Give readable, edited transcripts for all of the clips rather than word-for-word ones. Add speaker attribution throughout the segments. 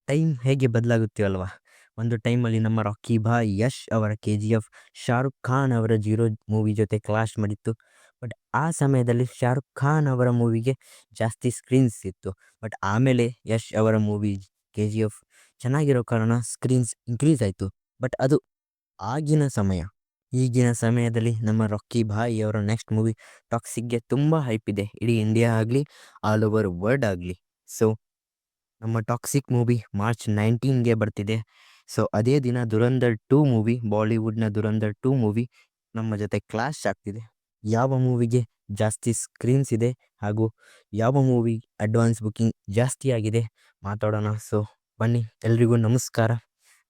Speaker 1: Time ಹೇಗೆ ಬದಲಾಗುತ್ತೆ ಅಲ್ವಾ? ಒಂದು ಟೈಮಲ್ಲಿ ನಮ್ಮ ರಾಕಿ ಭಾಯ್, ಯಶ್ ಅವರ KGF, ಶಾರುಖ್ ಖಾನ್ ಅವರ 0 ಮೂವಿ ಜೊತೆ ಕ್ಲಾಶ್ ಮಾಡಿತ್ತು. ಬಟ್ ಆ ಸಮಯದಲ್ಲಿ ಶಾರುಖ್ ಖಾನ್ ಅವರ ಮೂವಿಗೆ ಜಾಸ್ತಿ ಸ್ಕ್ರೀನ್ಸ್ ಇತ್ತು. ಬಟ್ ಆಮೇಲೆ ಯಶ್ ಅವರ ಮೂವಿ KGF ಚೆನ್ನಾಗಿರೋ ಕಾರಣ ಸ್ಕ್ರೀನ್ಸ್ ಇನ್ಕ್ರೀಸ್ ಆಯಿತು. ಬಟ್ ಅದು ಆಗಿನ ಸಮಯ. ಈಗಿನ ಸಮಯದಲ್ಲಿ ನಮ್ಮ ರಾಕಿ ಭಾಯ್ ಅವರ ನೆಕ್ಸ್ಟ್ ಮೂವಿ ಟಾಕ್ಸಿಕ್ಗೆ ತುಂಬ ಹೈಪ್ ಇದೆ. ಇಡೀ ಇಂಡಿಯಾ ಆಗಲಿ, ಆಲ್ ಓವರ್ ವರ್ಲ್ಡ್ ಆಗಲಿ. ಸೊ ನಮ್ಮ ಟಾಕ್ಸಿಕ್ ಮೂವಿ ಮಾರ್ಚ್ 19ಗೆ ಬರ್ತಿದೆ. ಸೊ ಅದೇ ದಿನ ದುರಂಧರ್ 2 ಮೂವಿ, ಬಾಲಿವುಡ್ನ ದುರಂಧರ್ 2 ಮೂವಿ ನಮ್ಮ ಜೊತೆ ಕ್ಲಾಶ್ ಆಗ್ತಿದೆ. ಯಾವ ಮೂವಿಗೆ ಜಾಸ್ತಿ ಸ್ಕ್ರೀನ್ಸ್ ಇದೆ ಹಾಗೂ ಯಾವ ಮೂವಿ ಅಡ್ವಾನ್ಸ್ ಬುಕ್ಕಿಂಗ್ ಜಾಸ್ತಿ ಆಗಿದೆ ಮಾತಾಡೋಣ. ಸೊ ಬನ್ನಿ, ಎಲ್ರಿಗೂ ನಮಸ್ಕಾರ.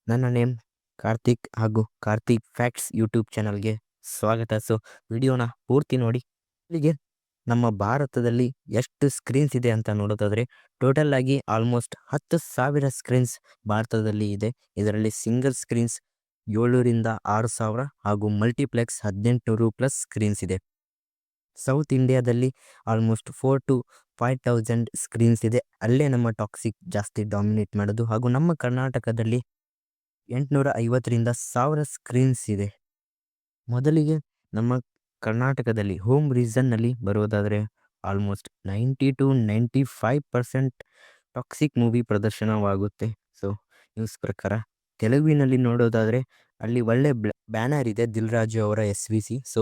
Speaker 1: ನನ್ನ ನೇಮ್ ಕಾರ್ತಿಕ್ ಹಾಗೂ ಕಾರ್ತಿಕ್ ಫ್ಯಾಕ್ಟ್ಸ್ ಯೂಟ್ಯೂಬ್ ಚಾನಲ್ಗೆ ಸ್ವಾಗತ. ಸೊ ವಿಡಿಯೋನ ಪೂರ್ತಿ ನೋಡಿ. ಇಲ್ಲಿಗೆ ನಮ್ಮ ಭಾರತದಲ್ಲಿ ಎಷ್ಟು ಸ್ಕ್ರೀನ್ಸ್ ಇದೆ ಅಂತ ನೋಡೋದಾದರೆ ಟೋಟಲ್ ಆಗಿ ಆಲ್ಮೋಸ್ಟ್ 10,000 ಸ್ಕ್ರೀನ್ಸ್ ಭಾರತದಲ್ಲಿ ಇದೆ. ಇದರಲ್ಲಿ ಸಿಂಗಲ್ ಸ್ಕ್ರೀನ್ಸ್ 7,000 6,000 ಹಾಗೂ ಮಲ್ಟಿಪ್ಲೆಕ್ಸ್ 1,800+ ಸ್ಕ್ರೀನ್ಸ್ ಇದೆ. ಸೌತ್ ಇಂಡಿಯಾದಲ್ಲಿ ಆಲ್ಮೋಸ್ಟ್ 4,000 to 5,000 ಸ್ಕ್ರೀನ್ಸ್ ಇದೆ. ಅಲ್ಲೇ ನಮ್ಮ ಟಾಕ್ಸಿಕ್ ಜಾಸ್ತಿ ಡಾಮಿನೇಟ್ ಮಾಡೋದು. ಹಾಗೂ ನಮ್ಮ ಕರ್ನಾಟಕದಲ್ಲಿ 850ರಿಂದ 1,000 ಸ್ಕ್ರೀನ್ಸ್ ಇದೆ. ಮೊದಲಿಗೆ ನಮ್ಮ ಕರ್ನಾಟಕದಲ್ಲಿ ಹೋಮ್ ರೀಸನ್ನಲ್ಲಿ ಬರೋದಾದರೆ ಆಲ್ಮೋಸ್ಟ್ 90 to 95% ಟಾಕ್ಸಿಕ್ ಮೂವಿ ಪ್ರದರ್ಶನವಾಗುತ್ತೆ. ಸೊ ನ್ಯೂಸ್ ಪ್ರಕಾರ ತೆಲುಗಿನಲ್ಲಿ ನೋಡೋದಾದರೆ ಅಲ್ಲಿ ಒಳ್ಳೆ ಬ್ಯಾನರ್ ಇದೆ, ದಿಲ್ ರಾಜು ಅವರ SVC. ಸೊ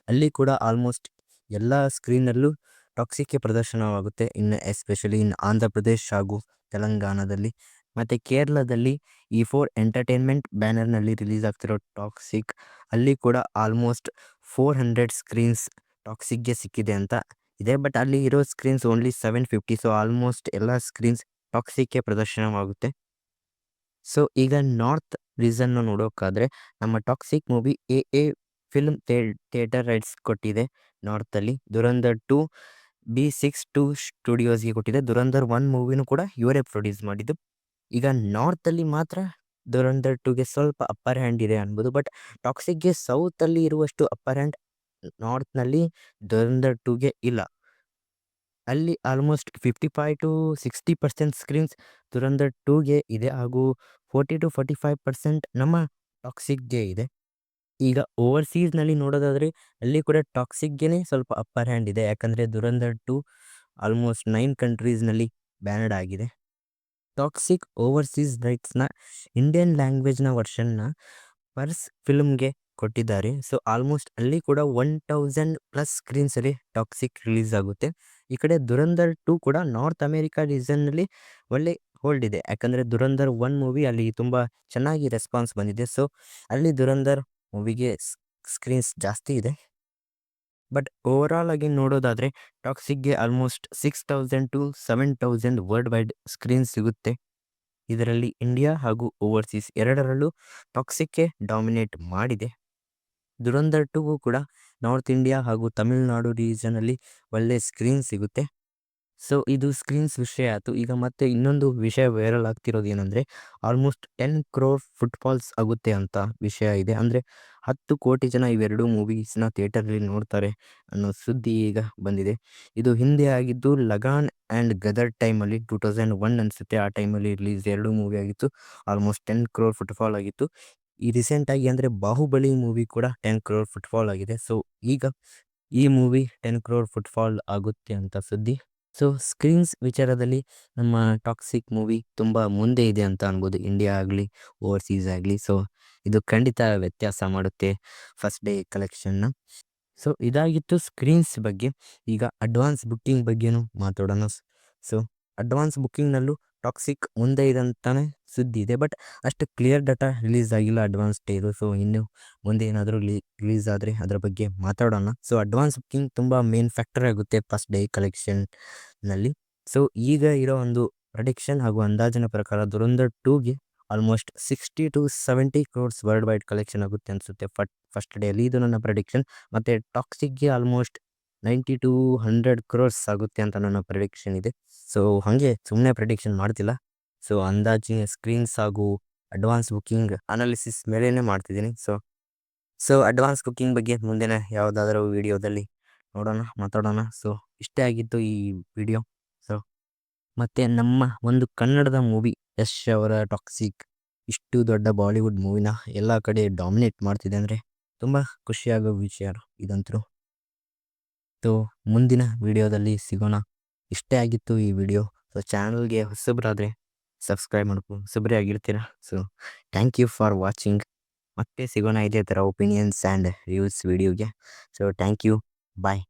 Speaker 1: ಅಲ್ಲಿ ಕೂಡ ಆಲ್ಮೋಸ್ಟ್ ಎಲ್ಲ ಸ್ಕ್ರೀನಲ್ಲೂ ಟಾಕ್ಸಿಕ್ಗೆ ಪ್ರದರ್ಶನವಾಗುತ್ತೆ. ಇನ್ನು ಎಸ್ಪೆಷಲಿ ಇನ್ ಆಂಧ್ರ ಪ್ರದೇಶ್ ಹಾಗೂ ತೆಲಂಗಾಣದಲ್ಲಿ. ಮತ್ತು ಕೇರಳದಲ್ಲಿ E4 ಎಂಟರ್ಟೈನ್ಮೆಂಟ್ ಬ್ಯಾನರ್ನಲ್ಲಿ ರಿಲೀಸ್ ಆಗ್ತಿರೋ ಟಾಕ್ಸಿಕ್, ಅಲ್ಲಿ ಕೂಡ ಆಲ್ಮೋಸ್ಟ್ 400 ಸ್ಕ್ರೀನ್ಸ್ ಟಾಕ್ಸಿಕ್ಗೆ ಸಿಕ್ಕಿದೆ ಅಂತ ಇದೆ. ಬಟ್ ಅಲ್ಲಿ ಇರೋ ಸ್ಕ್ರೀನ್ಸ್ ಓನ್ಲಿ 750. ಸೊ ಆಲ್ಮೋಸ್ಟ್ ಎಲ್ಲ ಸ್ಕ್ರೀನ್ಸ್ ಟಾಕ್ಸಿಕ್ಗೆ ಪ್ರದರ್ಶನವಾಗುತ್ತೆ. ಸೊ ಈಗ ನಾರ್ತ್ ರೀಸನ್ನ ನೋಡೋಕ್ಕಾದರೆ ನಮ್ಮ toxic movie AA film theatre rights ಕೊಟ್ಟಿದೆ ನಾರ್ತಲ್ಲಿ. ದುರಂಧರ್ 2 B62 ಸ್ಟುಡಿಯೋಸ್ಗೆ ಕೊಟ್ಟಿದೆ. ದುರಂಧರ್ 1 ಮೂವಿನೂ ಕೂಡ ಇವರೇ ಪ್ರೊಡ್ಯೂಸ್ ಮಾಡಿದ್ದು. ಈಗ ನಾರ್ತಲ್ಲಿ ಮಾತ್ರ ದುರಂಧರ್ 2ಗೆ ಸ್ವಲ್ಪ ಅಪ್ಪರ್ ಹ್ಯಾಂಡ್ ಇದೆ ಅನ್ಬೋದು. ಬಟ್ ಟಾಕ್ಸಿಕ್ಗೆ ಸೌತಲ್ಲಿ ಇರುವಷ್ಟು ಅಪ್ಪರ್ ಹ್ಯಾಂಡ್ ನಾರ್ತ್ನಲ್ಲಿ ದುರಂಧರ್ 2ಗೆ ಇಲ್ಲ. ಅಲ್ಲಿ ಆಲ್ಮೋಸ್ಟ್ 55 to 60% ಸ್ಕ್ರೀನ್ಸ್ ದುರಂಧರ್ 2ಗೆ ಇದೆ ಹಾಗೂ 40 to 45% ನಮ್ಮ ಟಾಕ್ಸಿಕ್ಗೆ ಇದೆ. ಈಗ ಓವರ್ಸೀಸ್ನಲ್ಲಿ ನೋಡೋದಾದರೆ ಅಲ್ಲಿ ಕೂಡ ಟಾಕ್ಸಿಕ್ಗೆ ಸ್ವಲ್ಪ ಅಪ್ಪರ್ ಹ್ಯಾಂಡ್ ಇದೆ. ಯಾಕಂದರೆ ದುರಂಧರ್ 2 ಆಲ್ಮೋಸ್ಟ್ 9 ಕಂಟ್ರೀಸ್ನಲ್ಲಿ ಬ್ಯಾನಡ್ ಆಗಿದೆ. ಟಾಕ್ಸಿಕ್ ಓವರ್ಸೀಸ್ ರೈಟ್ಸ್ನ ಇಂಡಿಯನ್ ಲ್ಯಾಂಗ್ವೇಜ್ನ ವರ್ಷನ್ನ ಪರ್ಸ್ ಫಿಲ್ಮ್ಗೆ ಕೊಟ್ಟಿದ್ದಾರೆ. ಸೊ ಆಲ್ಮೋಸ್ಟ್ ಅಲ್ಲಿ ಕೂಡ 1,000+ ಸ್ಕ್ರೀನ್ಸಲ್ಲಿ ಟಾಕ್ಸಿಕ್ ರಿಲೀಸ್ ಆಗುತ್ತೆ. ಈ ಕಡೆ ದುರಂಧರ್ 2 ಕೂಡ ನಾರ್ತ್ ಅಮೇರಿಕಾ ರೀಸನ್ನಲ್ಲಿ ಒಳ್ಳೆ ಹೋಲ್ಡ್ ಇದೆ. ಯಾಕಂದರೆ ದುರಂಧರ್ 1 ಮೂವಿ ಅಲ್ಲಿ ತುಂಬ ಚೆನ್ನಾಗಿ ರೆಸ್ಪಾನ್ಸ್ ಬಂದಿದೆ. ಸೊ ಅಲ್ಲಿ ದುರಂಧರ್ ಮೂವಿಗೆ ಸ್ಕ್ರೀನ್ಸ್ ಜಾಸ್ತಿ ಇದೆ. ಬಟ್ ಓವರಾಲ್ ಆಗಿ ನೋಡೋದಾದರೆ ಟಾಕ್ಸಿಕ್ಗೆ almost 6,000 to 7,000 world wide screens ಸಿಗುತ್ತೆ. ಇದರಲ್ಲಿ ಇಂಡಿಯಾ ಹಾಗೂ ಓವರ್ಸೀಸ್ ಎರಡರಲ್ಲೂ ಟಾಕ್ಸಿಕ್ಗೆ ಡಾಮಿನೇಟ್ ಮಾಡಿದೆ. ದುರಂಧರ್ 2ಗೂ ಕೂಡ ನಾರ್ತ್ ಇಂಡಿಯಾ ಹಾಗೂ ತಮಿಳುನಾಡು ರೀಜನಲ್ಲಿ ಒಳ್ಳೆ ಸ್ಕ್ರೀನ್ ಸಿಗುತ್ತೆ. ಸೊ ಇದು ಸ್ಕ್ರೀನ್ಸ್ ವಿಷಯ ಆಯಿತು. ಈಗ ಮತ್ತೆ ಇನ್ನೊಂದು ವಿಷಯ ವೈರಲ್ ಆಗ್ತಿರೋದು ಏನಂದರೆ ಆಲ್ಮೋಸ್ಟ್ 10 crore ಫುಟ್ಫಾಲ್ಸ್ ಆಗುತ್ತೆ ಅಂತ ವಿಷಯ ಇದೆ. ಅಂದರೆ 10 ಕೋಟಿ ಜನ ಇವೆರಡೂ ಮೂವೀಸ್ನ ಥಿಯೇಟರಲ್ಲಿ ನೋಡ್ತಾರೆ ಅನ್ನೋ ಸುದ್ದಿ ಈಗ ಬಂದಿದೆ. ಇದು ಹಿಂದೆ ಆಗಿದ್ದು ಲಗಾನ್ ಆ್ಯಂಡ್ ಗದರ್ ಟೈಮಲ್ಲಿ 2001 ಅನಿಸುತ್ತೆ. ಆ ಟೈಮಲ್ಲಿ ರಿಲೀಸ್ ಎರಡೂ ಮೂವಿ ಆಗಿತ್ತು. ಆಲ್ಮೋಸ್ಟ್ 10 crore ಫುಟ್ಫಾಲ್ ಆಗಿತ್ತು. ಈ ರೀಸೆಂಟಾಗಿ ಅಂದರೆ ಬಾಹುಬಲಿ ಮೂವಿ ಕೂಡ 10 crore ಫುಟ್ಫಾಲ್ ಆಗಿದೆ. ಸೊ ಈಗ ಈ ಮೂವಿ 10 crore ಫುಟ್ಫಾಲ್ ಆಗುತ್ತೆ ಅಂತ ಸುದ್ದಿ. ಸೊ ಸ್ಕ್ರೀನ್ಸ್ ವಿಚಾರದಲ್ಲಿ ನಮ್ಮ ಟಾಕ್ಸಿಕ್ ಮೂವಿ ತುಂಬ ಮುಂದೆ ಇದೆ ಅಂತ ಅನ್ಬೋದು, ಇಂಡಿಯಾ ಆಗಲಿ ಓವರ್ಸೀಸ್ ಆಗಲಿ. ಸೊ ಇದು ಖಂಡಿತ ವ್ಯತ್ಯಾಸ ಮಾಡುತ್ತೆ ಫಸ್ಟ್ ಡೇ ಕಲೆಕ್ಷನ್ನ. ಸೊ ಇದಾಗಿತ್ತು ಸ್ಕ್ರೀನ್ಸ್ ಬಗ್ಗೆ. ಈಗ ಅಡ್ವಾನ್ಸ್ ಬುಕ್ಕಿಂಗ್ ಬಗ್ಗೆನೂ ಮಾತಾಡೋಣ. ಸೊ ಅಡ್ವಾನ್ಸ್ ಬುಕ್ಕಿಂಗ್ನಲ್ಲೂ ಟಾಕ್ಸಿಕ್ ಮುಂದೆ ಇದೆ ಅಂತಾನೆ ಸುದ್ದಿ ಇದೆ. ಬಟ್ ಅಷ್ಟು ಕ್ಲಿಯರ್ ಡಾಟಾ ರಿಲೀಸ್ ಆಗಿಲ್ಲ ಅಡ್ವಾನ್ಸ್ ಡೇದು. ಸೊ ಇನ್ನು ಮುಂದೆ ಏನಾದರೂ ರಿಲೀಸ್ ಆದರೆ ಅದರ ಬಗ್ಗೆ ಮಾತಾಡೋಣ. ಸೊ ಅಡ್ವಾನ್ಸ್ ಬುಕ್ಕಿಂಗ್ ತುಂಬ ಮೇನ್ ಫ್ಯಾಕ್ಟರ್ ಆಗುತ್ತೆ ಫಸ್ಟ್ ಡೇ ಕಲೆಕ್ಷನ್ನಲ್ಲಿ. ಸೊ ಈಗ ಇರೋ ಒಂದು ಪ್ರೆಡಿಕ್ಷನ್ ಹಾಗೂ ಅಂದಾಜಿನ ಪ್ರಕಾರ ದುರಂಧರ್ 2ಗೆ almost 60 to 70 crores world wide collection ಆಗುತ್ತೆ ಅನಿಸುತ್ತೆ ಫಸ್ಟ್ ಡೇಯಲ್ಲಿ. ಇದು ನನ್ನ ಪ್ರೆಡಿಕ್ಷನ್. ಮತ್ತು ಟಾಕ್ಸಿಕ್ಗೆ ಆಲ್ಮೋಸ್ಟ್ 90 to 100 crores ಆಗುತ್ತೆ ಅಂತ ನನ್ನ ಪ್ರೆಡಿಕ್ಷನ್ ಇದೆ. ಸೊ ಹಾಗೆ ಸುಮ್ಮನೆ ಪ್ರೆಡಿಕ್ಷನ್ ಮಾಡ್ತಿಲ್ಲ. ಸೊ ಅಂದಾಜಿನ ಸ್ಕ್ರೀನ್ಸ್ ಹಾಗೂ ಅಡ್ವಾನ್ಸ್ ಬುಕ್ಕಿಂಗ್ ಅನಾಲಿಸಿಸ್ ಮೇಲೇ ಮಾಡ್ತಿದ್ದೀನಿ. ಸೊ ಅಡ್ವಾನ್ಸ್ ಬುಕ್ಕಿಂಗ್ ಬಗ್ಗೆ ಮುಂದಿನ ಯಾವುದಾದ್ರೂ ವಿಡಿಯೋದಲ್ಲಿ ಮಾತಾಡೋಣ. ಸೊ ಇಷ್ಟೇ ಆಗಿತ್ತು ಈ ವಿಡಿಯೋ. ಸೊ ಮತ್ತು ನಮ್ಮ ಒಂದು ಕನ್ನಡದ ಮೂವಿ ಯಶ್ ಅವರ ಟಾಕ್ಸಿಕ್ ಇಷ್ಟು ದೊಡ್ಡ ಬಾಲಿವುಡ್ ಮೂವಿನ ಎಲ್ಲ ಕಡೆ ಡಾಮಿನೇಟ್ ಮಾಡ್ತಿದೆ ಅಂದರೆ ತುಂಬ ಖುಷಿಯಾಗೋ ವಿಷಯ ಇದಂತೂ. ಸೊ ಮುಂದಿನ ವಿಡಿಯೋದಲ್ಲಿ ಸಿಗೋಣ. ಇಷ್ಟೇ ಆಗಿತ್ತು ಈ ವಿಡಿಯೋ. ಸೊ ಚಾನಲ್ಗೆ ಹೊಸಬ್ರಾದರೆ ಸಬ್ಸ್ಕ್ರೈಬ್ ಮಾಡ್ಕೊ, ಹೊಸಬ್ರೇ ಆಗಿರ್ತೀರ. So thank you for watching. ಮತ್ತೆ ಸಿಗೋಣ ಇದೇ ಥರ ಒಪಿನಿಯನ್ಸ್ ಆ್ಯಂಡ್ ರಿವ್ಯೂಸ್ ವಿಡಿಯೋಗೆ. So thank you, bye.